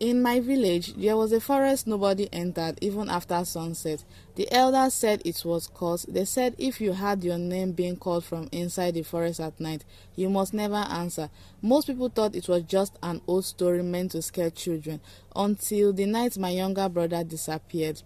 In my village, there was a forest nobody entered even after sunset. The elders said it was cursed. They said if you had your name being called from inside the forest at night, you must never answer. Most people thought it was just an old story meant to scare children, until the night my younger brother disappeared.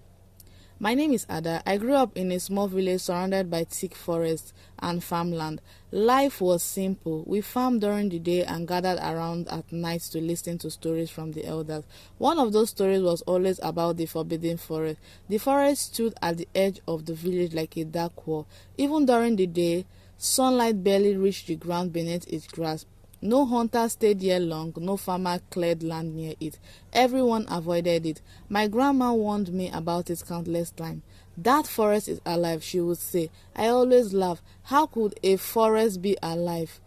My name is Ada. I grew up in a small village surrounded by thick forests and farmland. Life was simple. We farmed during the day and gathered around at night to listen to stories from the elders. One of those stories was always about the Fobbiden Forest. The forest stood at the edge of the village like a dark wall. Even during the day, sunlight barely reached the ground beneath its grasp. No hunter stayed here long, no farmer cleared land near it. Everyone avoided it. My grandma warned me about it countless times. That forest is alive, she would say. I always laugh. How could a forest be alive?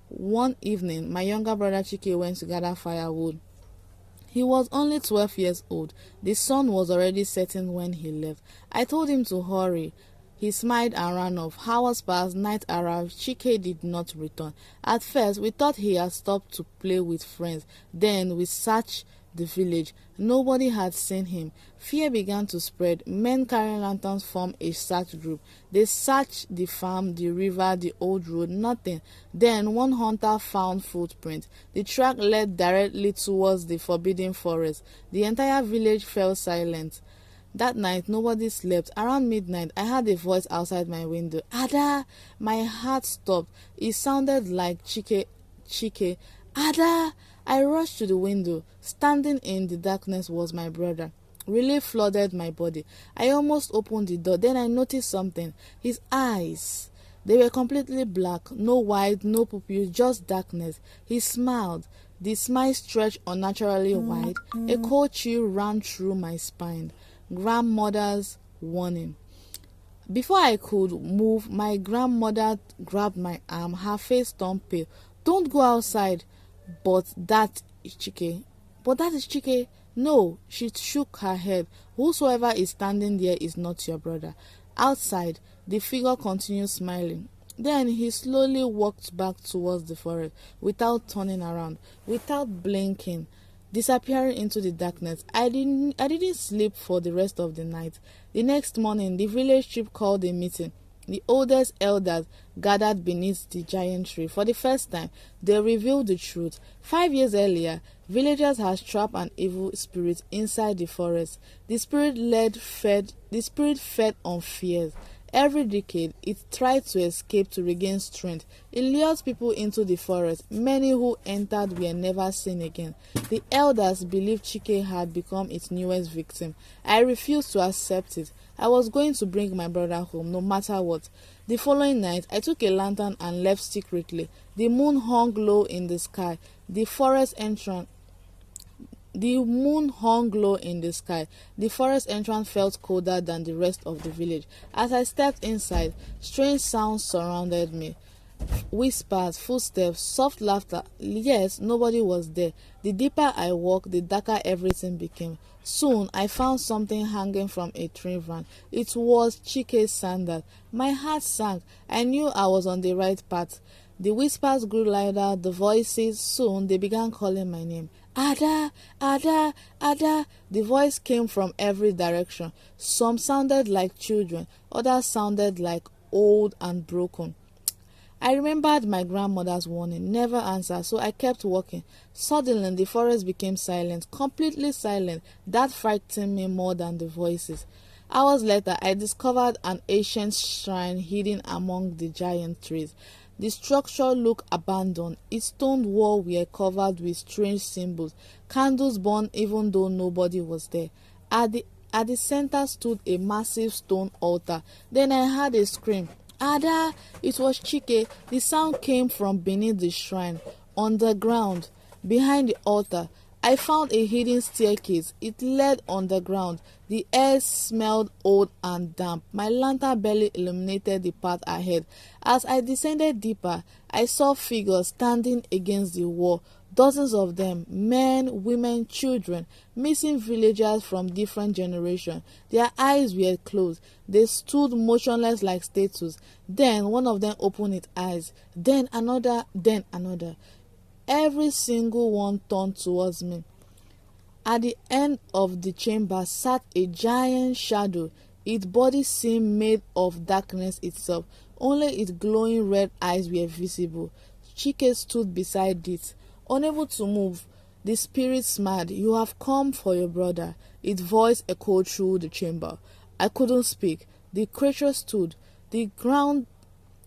One evening, my younger brother Chike went to gather firewood. He was only 12 years old. The sun was already setting when he left. I told him to hurry. He smiled and ran off. Hours passed, night arrived. Chike did not return. At first, we thought he had stopped to play with friends. Then we searched the village. Nobody had seen him. Fear began to spread. Men carrying lanterns formed a search group. They searched the farm, the river, the old road. Nothing. Then one hunter found footprints. The track led directly towards the Forbidden Forest. The entire village fell silent. That night, nobody slept. Around midnight, I heard a voice outside my window. Ada! My heart stopped. It sounded like Chike. Ada! I rushed to the window. Standing in the darkness was my brother. Relief flooded my body. I almost opened the door. Then I noticed something. His eyes. They were completely black. No white, no pupils, just darkness. He smiled. The smile stretched unnaturally wide. A cold chill ran through my spine. Grandmother's warning. Before I could move, my grandmother grabbed my arm. Her face turned pale. Don't go outside. But that is Chike. But that is Chike. No, she shook her head. Whosoever is standing there is not your brother. Outside, the figure continued smiling. Then he slowly walked back towards the forest without turning around, without blinking, disappearing into the darkness. I didn't sleep for the rest of the night. The next morning, the village chief called a meeting. The oldest elders gathered beneath the giant tree. For the first time, they revealed the truth. 5 years earlier, villagers had trapped an evil spirit inside the forest. The spirit fed on fears. Every decade, it tried to escape to regain strength. It lured people into the forest. Many who entered were never seen again. The elders believed Chike had become its newest victim. I refused to accept it. I was going to bring my brother home, no matter what. The following night, I took a lantern and left secretly. The moon hung low in the sky. The forest entrance felt colder than the rest of the village. As I stepped inside, strange sounds surrounded me. Whispers, footsteps, soft laughter. Yes, nobody was there. The deeper I walked, the darker everything became. Soon, I found something hanging from a tree branch. It was Chike's sandal. My heart sank. I knew I was on the right path. The whispers grew louder, the voices. Soon, they began calling my name. Ada, Ada, Ada. The voice came from every direction. Some sounded like children, others sounded like old and broken. I remembered my grandmother's warning, never answer, so I kept walking. Suddenly, the forest became silent, completely silent. That frightened me more than the voices. Hours later, I discovered an ancient shrine hidden among the giant trees. The structure looked abandoned. Its stone walls were covered with strange symbols. Candles burned even though nobody was there. At the center stood a massive stone altar. Then I heard a scream. Ada! It was Chike. The sound came from beneath the shrine. On the ground, behind the altar, I found a hidden staircase. It led underground. The air smelled old and damp. My lantern barely illuminated the path ahead. As I descended deeper, I saw figures standing against the wall. Dozens of them, men, women, children, missing villagers from different generations. Their eyes were closed. They stood motionless like statues. Then one of them opened its eyes. Then another, then another. Every single one turned towards me. At the end of the chamber sat a giant shadow. Its body seemed made of darkness itself. Only its glowing red eyes were visible. Chike stood beside it, unable to move. The spirit smiled. "You have come for your brother." Its voice echoed through the chamber. I couldn't speak. The creature stood. The ground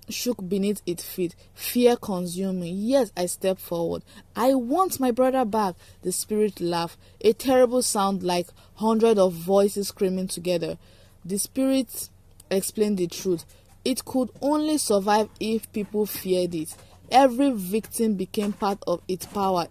shook beneath its feet. Fear consumed me. Yes, I stepped forward. "I want my brother back." The spirit laughed, a terrible sound like hundreds of voices screaming together. The spirit explained the truth. It could only survive if people feared it. Every victim became part of its power.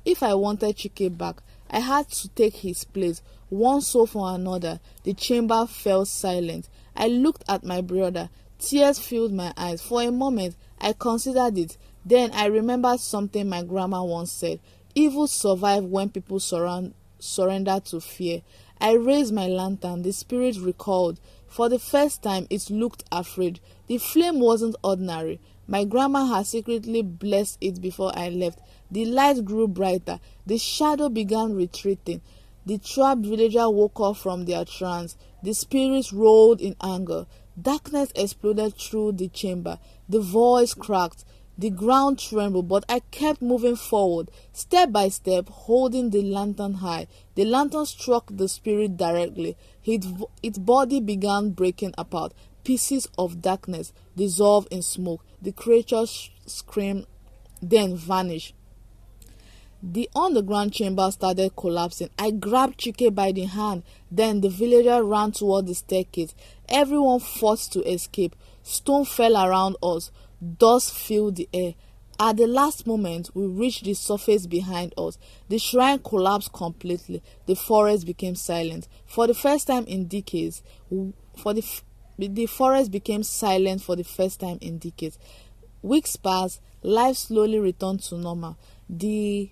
If I wanted Chike back, I had to take his place, one soul for another. The chamber fell silent. I looked at my brother. Tears filled my eyes. For a moment, I considered it. Then I remembered something my grandma once said. Evil survive when people surrender to fear. I raised my lantern. The spirit recalled. For the first time, it looked afraid. The flame wasn't ordinary. My grandma had secretly blessed it before I left. The light grew brighter. The shadow began retreating. The trapped villager woke up from their trance. The spirits roared in anger. Darkness exploded through the chamber. The voice cracked. The ground trembled, but I kept moving forward, step by step, holding the lantern high. The lantern struck the spirit directly. Its body began breaking apart. Pieces of darkness dissolved in smoke. The creature screamed, then vanished. The underground chamber started collapsing. I grabbed Chike by the hand. Then the villager ran toward the staircase. Everyone fought to escape. Stone fell around us. Dust filled the air. At the last moment, we reached the surface behind us. The shrine collapsed completely. The forest became silent. For the first time in decades, the forest became silent for the first time in decades. Weeks passed. Life slowly returned to normal. The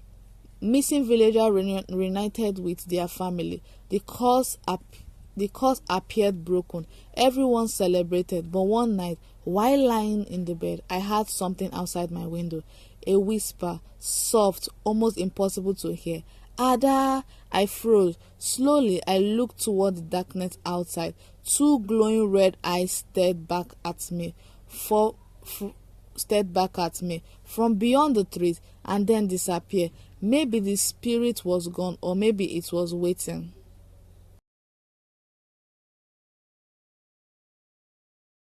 missing villager reunited with their family. The curse appeared broken. Everyone celebrated, but one night, while lying in the bed, I heard something outside my window. A whisper, soft, almost impossible to hear. "Ada!" I froze. Slowly, I looked toward the darkness outside. Two glowing red eyes stared back at me from beyond the trees and then disappeared. Maybe the spirit was gone, or maybe it was waiting.